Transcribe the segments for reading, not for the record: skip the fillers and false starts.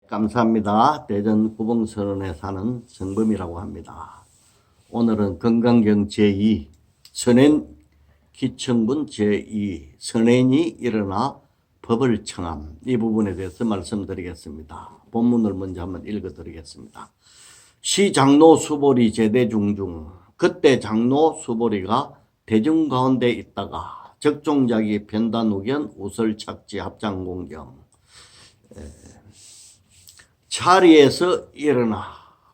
감사합니다. 대전 구봉선원에 사는 정범이라고 합니다. 오늘은 건강경 제2 선행 기청분 제2 선행이 일어나 법을 청함, 이 부분에 대해서 말씀드리겠습니다. 본문을 먼저 한번 읽어드리겠습니다. 시 장로 수보리 제대중중, 그때 장로 수보리가 대중 가운데 있다가 적종자기 변단우견 우설착지 합장공경, 자리에서 일어나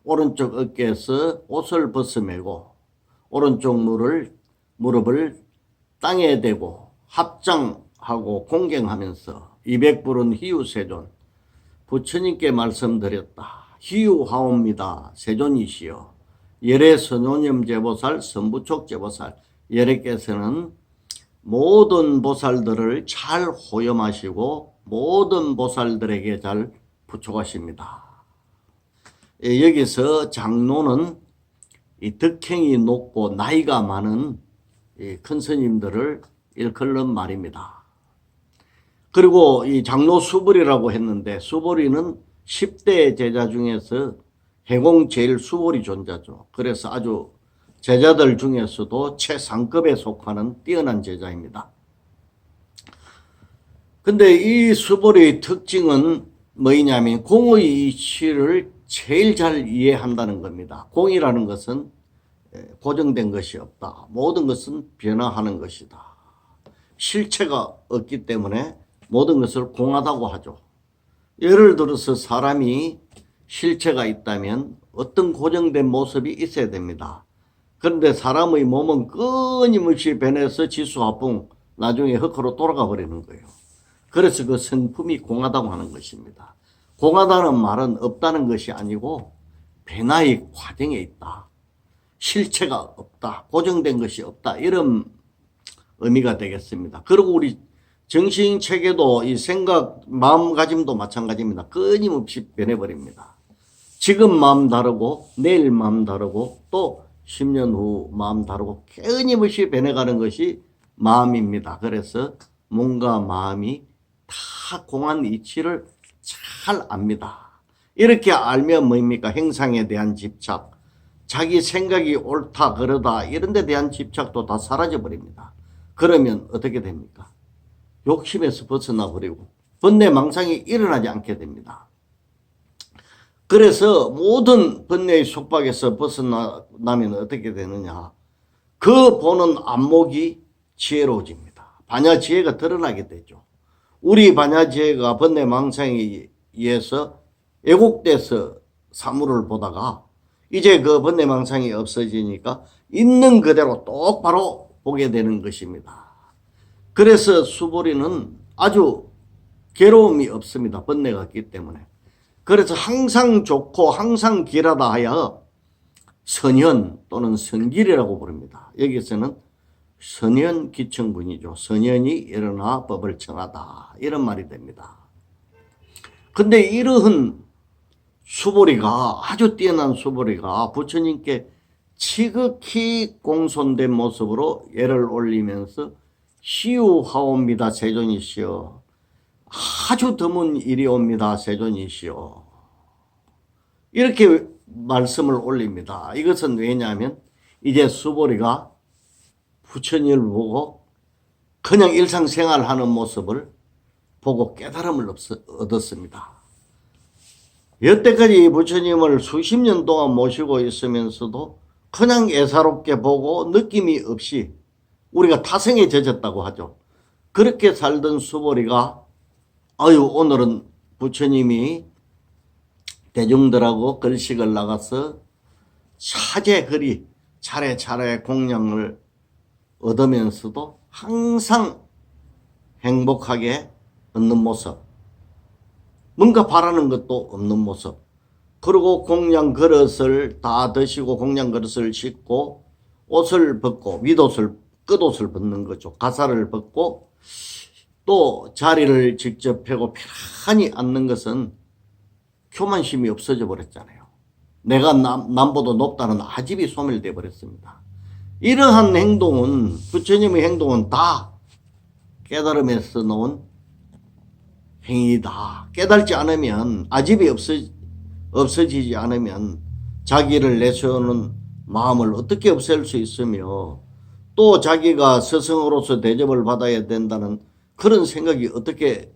오른쪽 어깨에서 옷을 벗어매고 오른쪽 무릎을 땅에 대고 합장하고 공경하면서 200불은 희유세존, 부처님께 말씀드렸다. 희유하옵니다. 세존이시여. 열애 선원염제보살, 선부촉제보살, 열애께서는 모든 보살들을 잘 호염하시고 모든 보살들에게 잘 부촉하십니다. 여기서 장로는 이 덕행이 높고 나이가 많은 큰 스님들을 일컬는 말입니다. 그리고 이 장로 수보리라고 했는데, 수보리는 10대 제자 중에서 해공 제일 수보리 존자죠. 그래서 아주 제자들 중에서도 최상급에 속하는 뛰어난 제자입니다. 근데 이 수보리의 특징은 뭐냐면 공의 이치를 제일 잘 이해한다는 겁니다. 공이라는 것은 고정된 것이 없다. 모든 것은 변화하는 것이다. 실체가 없기 때문에 모든 것을 공하다고 하죠. 예를 들어서 사람이 실체가 있다면 어떤 고정된 모습이 있어야 됩니다. 그런데 사람의 몸은 끊임없이 변해서 지수화풍, 나중에 흙으로 돌아가 버리는 거예요. 그래서 그 성품이 공하다고 하는 것입니다. 공하다는 말은 없다는 것이 아니고 변화의 과정에 있다. 실체가 없다. 고정된 것이 없다. 이런 의미가 되겠습니다. 그리고 우리 정신체계도 이 생각, 마음가짐도 마찬가지입니다. 끊임없이 변해버립니다. 지금 마음 다르고 내일 마음 다르고 또 10년 후 마음 다르고 끊임없이 변해가는 것이 마음입니다. 그래서 몸과 마음이 다 공한 이치를 잘 압니다. 이렇게 알면 뭡니까? 행상에 대한 집착, 자기 생각이 옳다 그러다 이런 데 대한 집착도 다 사라져 버립니다. 그러면 어떻게 됩니까? 욕심에서 벗어나 버리고 번뇌망상이 일어나지 않게 됩니다. 그래서 모든 번뇌의 속박에서 벗어나면 어떻게 되느냐? 그 보는 안목이 지혜로워집니다. 반야지혜가 드러나게 되죠. 우리 반야지혜가 번뇌망상에 의해서 왜곡돼서 사물을 보다가 이제 그 번뇌망상이 없어지니까 있는 그대로 똑바로 보게 되는 것입니다. 그래서 수보리는 아주 괴로움이 없습니다. 번뇌가 없기 때문에. 그래서 항상 좋고 항상 길하다 하여 선현 또는 선길이라고 부릅니다. 여기서는 선현 기청분이죠. 선현이 일어나 법을 청하다, 이런 말이 됩니다. 근데 이러한 수보리가, 아주 뛰어난 수보리가 부처님께 지극히 공손된 모습으로 예를 올리면서 희유하옵니다. 세존이시여. 아주 드문 일이옵니다. 세존이시여. 이렇게 말씀을 올립니다. 이것은 왜냐하면 이제 수보리가 부처님을 보고 그냥 일상생활하는 모습을 보고 깨달음을 얻었습니다. 여태까지 부처님을 수십 년 동안 모시고 있으면서도 그냥 애사롭게 보고 느낌이 없이 우리가 타성에 젖었다고 하죠. 그렇게 살던 수보리가 오늘은 부처님이 대중들하고 걸식을 나가서 차제거리 차례차례 공양을 얻으면서도 항상 행복하게 얻는 모습, 뭔가 바라는 것도 없는 모습, 그리고 공양 그릇을 다 드시고 공양 그릇을 씻고 옷을 벗고 윗옷을 끝옷을 벗는 거죠. 가사를 벗고 또 자리를 직접 펴고 편안히 앉는 것은 교만심이 없어져 버렸잖아요. 내가 남보다 높다는 아집이 소멸되어 버렸습니다. 이러한 행동은, 부처님의 행동은 다 깨달음에서 나온 행위다. 깨달지 않으면, 아집이 없어지지 않으면 자기를 내세우는 마음을 어떻게 없앨 수 있으며, 또 자기가 스승으로서 대접을 받아야 된다는 그런 생각이 어떻게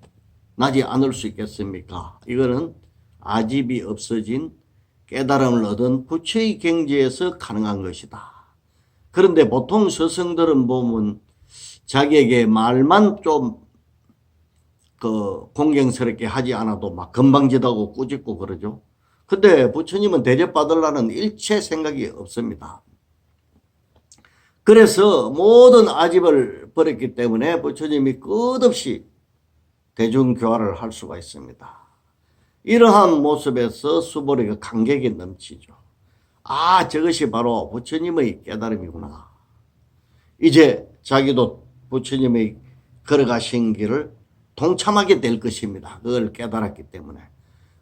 나지 않을 수 있겠습니까? 이거는 아집이 없어진 깨달음을 얻은 부처의 경지에서 가능한 것이다. 그런데 보통 스승들은 보면 자기에게 말만 좀 공경스럽게 하지 않아도 막 건방지다고 꾸짖고 그러죠. 근데 부처님은 대접받으려는 일체 생각이 없습니다. 그래서 모든 아집을 버렸기 때문에 부처님이 끝없이 대중교화를 할 수가 있습니다. 이러한 모습에서 수보리가 감격이 넘치죠. 아, 저것이 바로 부처님의 깨달음이구나. 이제 자기도 부처님의 걸어가신 길을 동참하게 될 것입니다. 그걸 깨달았기 때문에.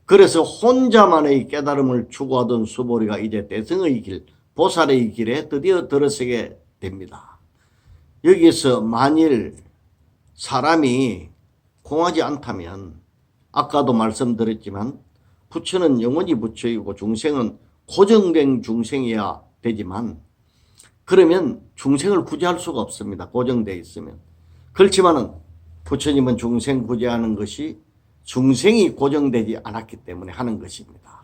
그래서 혼자만의 깨달음을 추구하던 수보리가 이제 대승의 길, 보살의 길에 드디어 들어서게 됩니다. 여기서 만일 사람이 공하지 않다면, 아까도 말씀드렸지만 부처는 영원히 부처이고 중생은 고정된 중생이어야 되지만, 그러면 중생을 구제할 수가 없습니다. 고정되어 있으면. 그렇지만은 부처님은 중생 구제하는 것이 중생이 고정되지 않았기 때문에 하는 것입니다.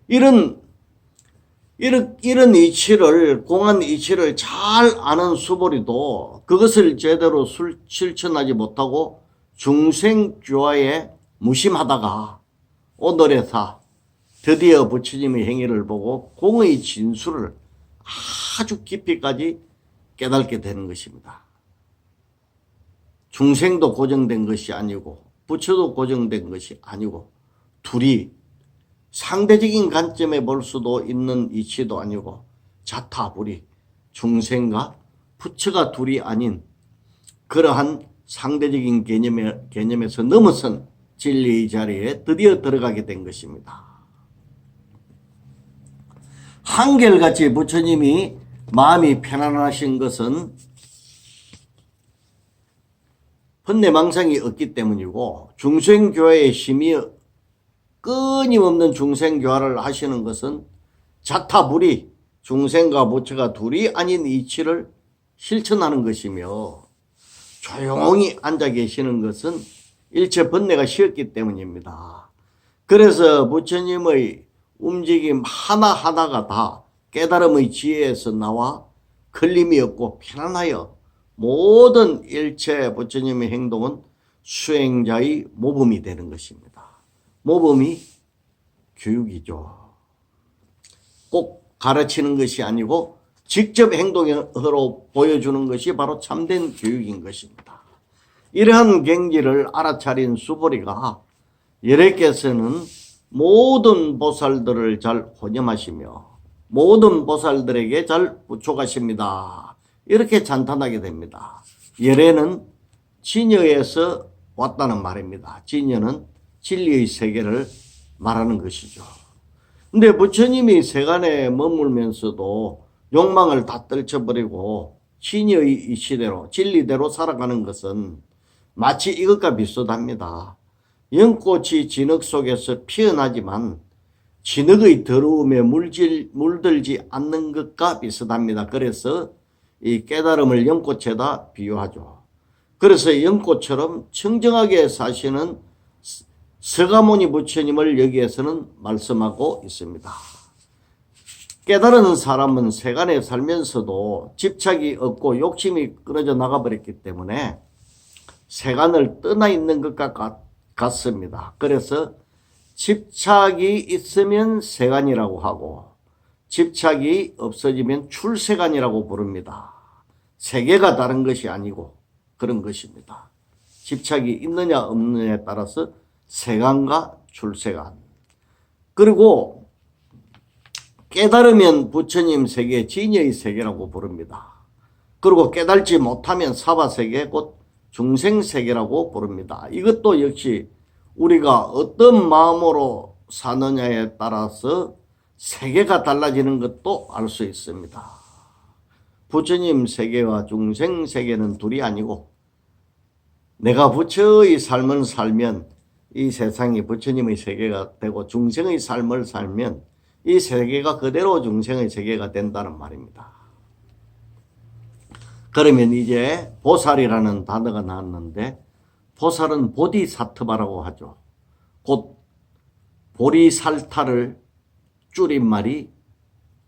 이런 이치를, 공한 이치를 잘 아는 수보리도 그것을 제대로 실천하지 못하고 중생교화에 무심하다가 오늘에서 드디어 부처님의 행위를 보고 공의 진수를 아주 깊이까지 깨닫게 되는 것입니다. 중생도 고정된 것이 아니고 부처도 고정된 것이 아니고 둘이 상대적인 관점에 볼 수도 있는 이치도 아니고 자타불이, 중생과 부처가 둘이 아닌 그러한 상대적인 개념에서 넘어선 진리의 자리에 드디어 들어가게 된 것입니다. 한결같이 부처님이 마음이 편안하신 것은 번뇌망상이 없기 때문이고, 중생교화의 힘이 끊임없는 중생교화를 하시는 것은 자타불이, 중생과 부처가 둘이 아닌 이치를 실천하는 것이며, 조용히 앉아 계시는 것은 일체 번뇌가 쉬었기 때문입니다. 그래서 부처님의 움직임 하나하나가 다 깨달음의 지혜에서 나와 걸림이 없고 편안하여 모든 일체 부처님의 행동은 수행자의 모범이 되는 것입니다. 모범이 교육이죠. 꼭 가르치는 것이 아니고 직접 행동으로 보여주는 것이 바로 참된 교육인 것입니다. 이러한 경지를 알아차린 수보리가 열애께서는 모든 보살들을 잘 혼념하시며 모든 보살들에게 잘 부촉하십니다. 이렇게 찬탄하게 됩니다. 열애는 진여에서 왔다는 말입니다. 진여는 진리의 세계를 말하는 것이죠. 근데 부처님이 세간에 머물면서도 욕망을 다 떨쳐버리고 진여의 이치대로 진리대로 살아가는 것은 마치 이것과 비슷합니다. 연꽃이 진흙 속에서 피어나지만 진흙의 더러움에 물들지 않는 것과 비슷합니다. 그래서 이 깨달음을 연꽃에다 비유하죠. 그래서 연꽃처럼 청정하게 사시는 서가모니 부처님을 여기에서는 말씀하고 있습니다. 깨달은 사람은 세간에 살면서도 집착이 없고 욕심이 끊어져 나가버렸기 때문에 세간을 떠나 있는 것과 같습니다. 그래서 집착이 있으면 세간이라고 하고 집착이 없어지면 출세간이라고 부릅니다. 세계가 다른 것이 아니고 그런 것입니다. 집착이 있느냐 없느냐에 따라서 세간과 출세간. 그리고 깨달으면 부처님 세계, 진여의 세계라고 부릅니다. 그리고 깨달지 못하면 사바세계, 곧 중생세계라고 부릅니다. 이것도 역시 우리가 어떤 마음으로 사느냐에 따라서 세계가 달라지는 것도 알 수 있습니다. 부처님 세계와 중생 세계는 둘이 아니고 내가 부처의 삶을 살면 이 세상이 부처님의 세계가 되고 중생의 삶을 살면 이 세계가 그대로 중생의 세계가 된다는 말입니다. 그러면 이제 보살이라는 단어가 나왔는데 보살은 보디사트바라고 하죠. 곧 보리살타를 줄임말이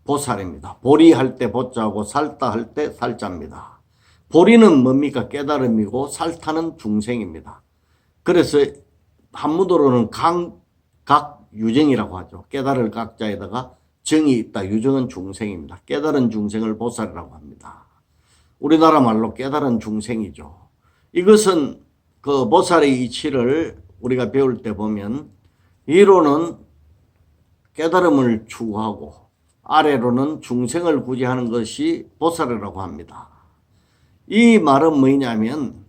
보살입니다. 보리할 때 보자고 살타할 때 살자입니다. 보리는 뭡니까? 깨달음이고 살타는 중생입니다. 그래서 한문으로는 각유정이라고 하죠. 깨달을 각자에다가 정이 있다. 유정은 중생입니다. 깨달은 중생을 보살이라고 합니다. 우리나라 말로 깨달은 중생이죠. 이것은 그 보살의 이치를 우리가 배울 때 보면 위로는 깨달음을 추구하고 아래로는 중생을 구제하는 것이 보살이라고 합니다. 이 말은 뭐냐면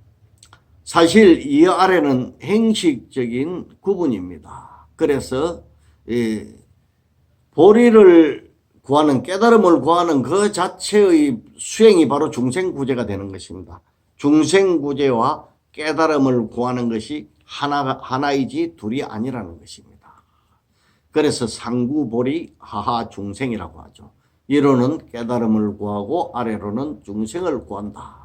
사실 이 아래는 행식적인 구분입니다. 그래서 보리를 구하는 깨달음을 구하는 그 자체의 수행이 바로 중생구제가 되는 것입니다. 중생구제와 깨달음을 구하는 것이 하나이지 둘이 아니라는 것입니다. 그래서 상구보리 하하중생이라고 하죠. 위로는 깨달음을 구하고 아래로는 중생을 구한다.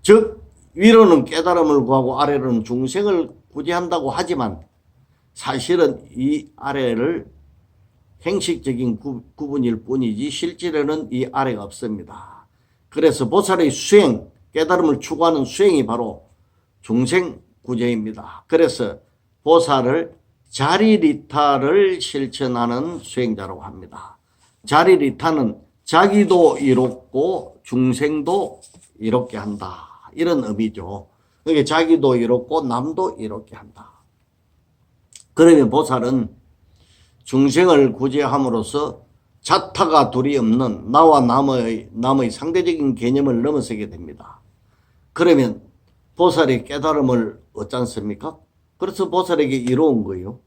즉 위로는 깨달음을 구하고 아래로는 중생을 구제한다고 하지만 사실은 이 아래를 행식적인 구분일 뿐이지 실제로는 이 아래가 없습니다. 그래서 보살의 수행, 깨달음을 추구하는 수행이 바로 중생 구제입니다. 그래서 보살을 자리리타를 실천하는 수행자라고 합니다. 자리리타는 자기도 이롭고 중생도 이롭게 한다. 이런 의미죠. 그러니까 자기도 이롭고 남도 이롭게 한다. 그러면 보살은 중생을 구제함으로써 자타가 둘이 없는 나와 남의 상대적인 개념을 넘어서게 됩니다. 그러면 보살의 깨달음을 얻지 않습니까? 그래서 보살에게 이로운 거예요.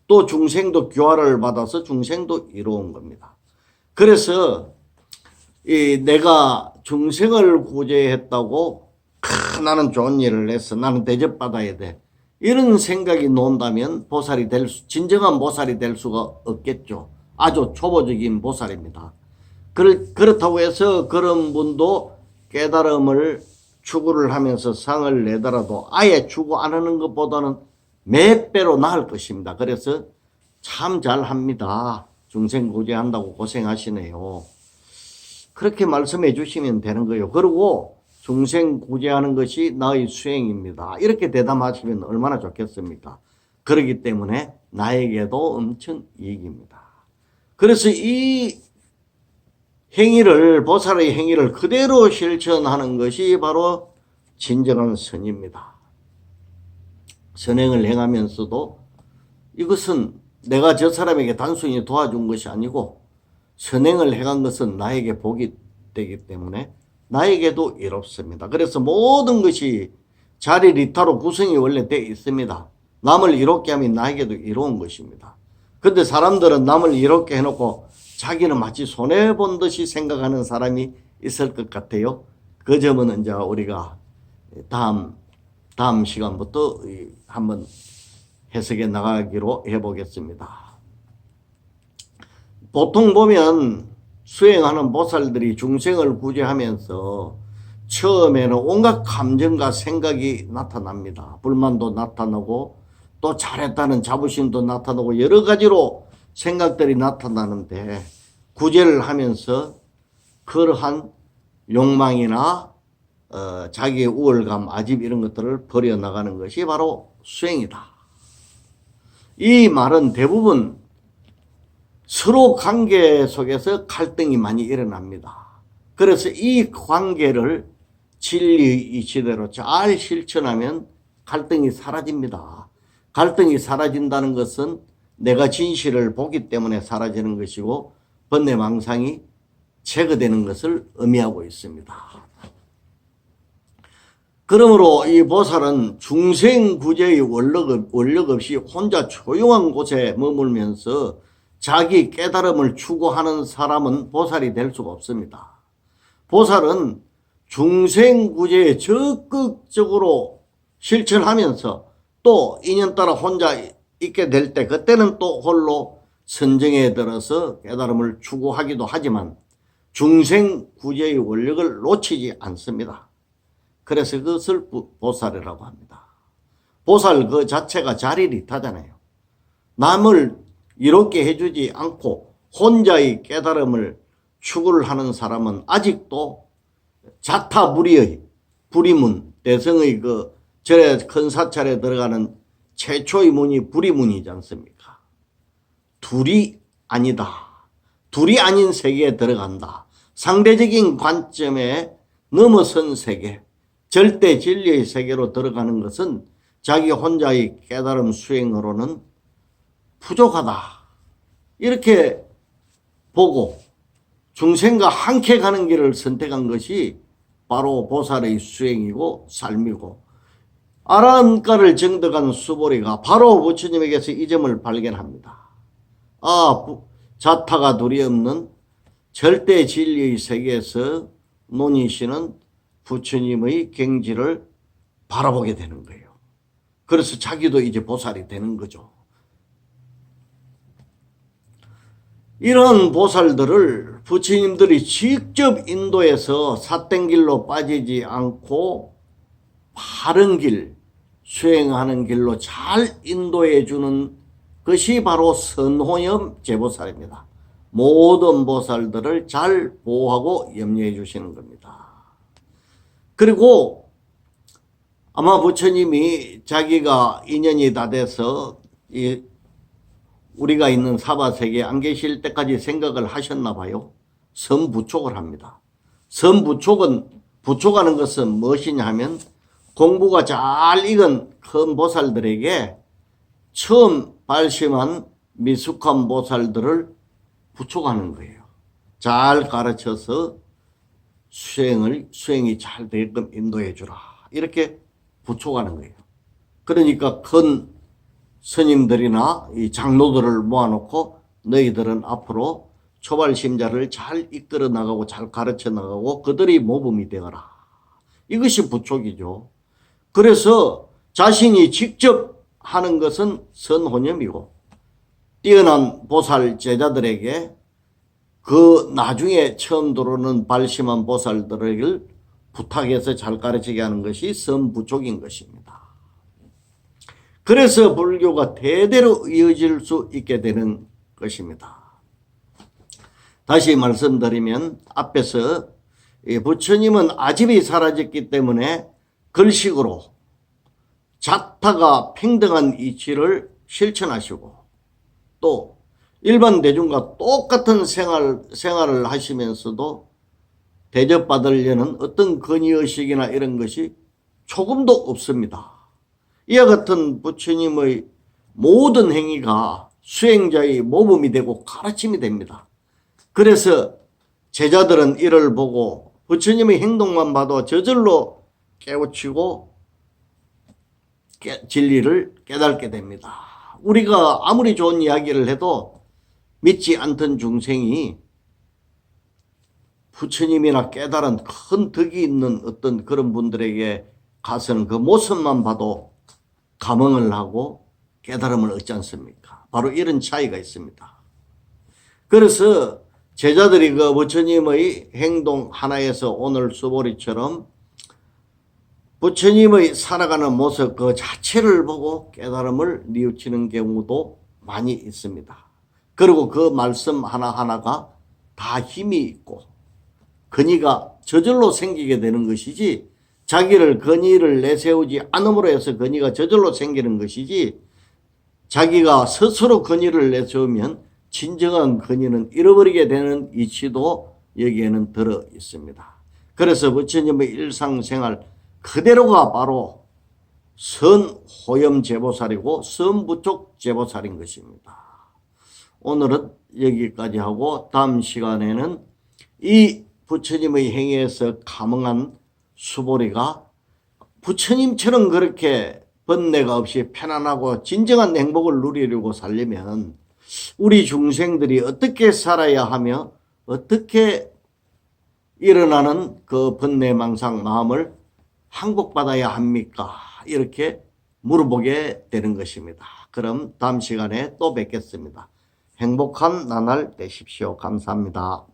또 중생도 교화를 받아서 중생도 이로운 겁니다. 그래서 내가 중생을 구제했다고 나는 좋은 일을 했어. 나는 대접받아야 돼. 이런 생각이 논다면 진정한 보살이 될 수가 없겠죠. 아주 초보적인 보살입니다. 그렇다고 해서 그런 분도 깨달음을 추구를 하면서 상을 내더라도 아예 추구 안 하는 것보다는 몇 배로 나을 것입니다. 그래서 참 잘합니다. 중생 구제한다고 고생하시네요. 그렇게 말씀해 주시면 되는 거예요. 그리고 중생 구제하는 것이 나의 수행입니다. 이렇게 대답하시면 얼마나 좋겠습니까? 그렇기 때문에 나에게도 엄청 이익입니다. 그래서 이 행위를, 보살의 행위를 그대로 실천하는 것이 바로 진정한 선입니다. 선행을 행하면서도 이것은 내가 저 사람에게 단순히 도와준 것이 아니고 선행을 행한 것은 나에게 복이 되기 때문에 나에게도 이롭습니다. 그래서 모든 것이 자리리타로 구성이 원래 되어 있습니다. 남을 이롭게 하면 나에게도 이로운 것입니다. 근데 사람들은 남을 이롭게 해놓고 자기는 마치 손해본 듯이 생각하는 사람이 있을 것 같아요. 그 점은 이제 우리가 다음 시간부터 한번 해석해 나가기로 해보겠습니다. 보통 보면 수행하는 보살들이 중생을 구제하면서 처음에는 온갖 감정과 생각이 나타납니다. 불만도 나타나고 또 잘했다는 자부심도 나타나고 여러 가지로 생각들이 나타나는데 구제를 하면서 그러한 욕망이나 자기의 우월감, 아집 이런 것들을 버려나가는 것이 바로 수행이다. 이 말은 대부분 서로 관계 속에서 갈등이 많이 일어납니다. 그래서 이 관계를 진리의 이치대로 잘 실천하면 갈등이 사라집니다. 갈등이 사라진다는 것은 내가 진실을 보기 때문에 사라지는 것이고 번뇌망상이 제거되는 것을 의미하고 있습니다. 그러므로 이 보살은 중생구제의 원력 없이 혼자 조용한 곳에 머물면서 자기 깨달음을 추구하는 사람은 보살이 될 수가 없습니다. 보살은 중생구제에 적극적으로 실천하면서 또 인연 따라 혼자 있게 될 때 그때는 또 홀로 선정에 들어서 깨달음을 추구하기도 하지만 중생 구제의 원력을 놓치지 않습니다. 그래서 그것을 보살이라고 합니다. 보살 그 자체가 자리릿하잖아요. 남을 이롭게 해주지 않고 혼자의 깨달음을 추구를 하는 사람은 아직도 자타무리의 불이문, 대성의 그 절에 큰 사찰에 들어가는 최초의 문이 불이문이지 않습니까? 둘이 아니다. 둘이 아닌 세계에 들어간다. 상대적인 관점에 넘어선 세계, 절대 진리의 세계로 들어가는 것은 자기 혼자의 깨달음 수행으로는 부족하다. 이렇게 보고 중생과 함께 가는 길을 선택한 것이 바로 보살의 수행이고 삶이고, 아라한가를 정득한 수보리가 바로 부처님에게서 이 점을 발견합니다. 자타가 둘이 없는 절대 진리의 세계에서 논이시는 부처님의 경지를 바라보게 되는 거예요. 그래서 자기도 이제 보살이 되는 거죠. 이런 보살들을 부처님들이 직접 인도해서 삿된 길로 빠지지 않고 바른 길, 수행하는 길로 잘 인도해 주는 것이 바로 선호염 제보살입니다. 모든 보살들을 잘 보호하고 염려해 주시는 겁니다. 그리고 아마 부처님이 자기가 인연이 다 돼서 우리가 있는 사바세계에 안 계실 때까지 생각을 하셨나 봐요. 선부촉을 합니다. 부촉하는 것은 무엇이냐 하면 공부가 잘 익은 큰 보살들에게 처음 발심한 미숙한 보살들을 부촉하는 거예요. 잘 가르쳐서 수행이 잘 되게끔 인도해 주라. 이렇게 부촉하는 거예요. 그러니까 큰 스님들이나 이 장로들을 모아놓고 너희들은 앞으로 초발심자를 잘 이끌어 나가고 잘 가르쳐 나가고 그들이 모범이 되어라. 이것이 부촉이죠. 그래서 자신이 직접 하는 것은 선호념이고, 뛰어난 보살 제자들에게 그 나중에 처음 들어오는 발심한 보살들을 부탁해서 잘 가르치게 하는 것이 선부촉인 것입니다. 그래서 불교가 대대로 이어질 수 있게 되는 것입니다. 다시 말씀드리면 앞에서 부처님은 아집이 사라졌기 때문에 글식으로 자타가 평등한 이치를 실천하시고, 또 일반 대중과 똑같은 생활을 하시면서도 대접받으려는 어떤 건의의식이나 이런 것이 조금도 없습니다. 이와 같은 부처님의 모든 행위가 수행자의 모범이 되고 가르침이 됩니다. 그래서 제자들은 이를 보고 부처님의 행동만 봐도 저절로 깨우치고 진리를 깨닫게 됩니다. 우리가 아무리 좋은 이야기를 해도 믿지 않던 중생이 부처님이나 깨달은 큰 덕이 있는 어떤 그런 분들에게 가서는 그 모습만 봐도 감흥을 하고 깨달음을 얻지 않습니까? 바로 이런 차이가 있습니다. 그래서 제자들이 그 부처님의 행동 하나에서 오늘 수보리처럼 부처님의 살아가는 모습 그 자체를 보고 깨달음을 뉘우치는 경우도 많이 있습니다. 그리고 그 말씀 하나하나가 다 힘이 있고 건의가 저절로 생기게 되는 것이지, 자기를 건의를 내세우지 않음으로 해서 건의가 저절로 생기는 것이지, 자기가 스스로 건의를 내세우면 진정한 건의는 잃어버리게 되는 이치도 여기에는 들어 있습니다. 그래서 부처님의 일상생활 그대로가 바로 선호염 제보살이고 선부촉 제보살인 것입니다. 오늘은 여기까지 하고 다음 시간에는 이 부처님의 행위에서 감흥한 수보리가 부처님처럼 그렇게 번뇌가 없이 편안하고 진정한 행복을 누리려고 살려면 우리 중생들이 어떻게 살아야 하며 어떻게 일어나는 그 번뇌망상 마음을 항복받아야 합니까? 이렇게 물어보게 되는 것입니다. 그럼 다음 시간에 또 뵙겠습니다. 행복한 나날 되십시오. 감사합니다.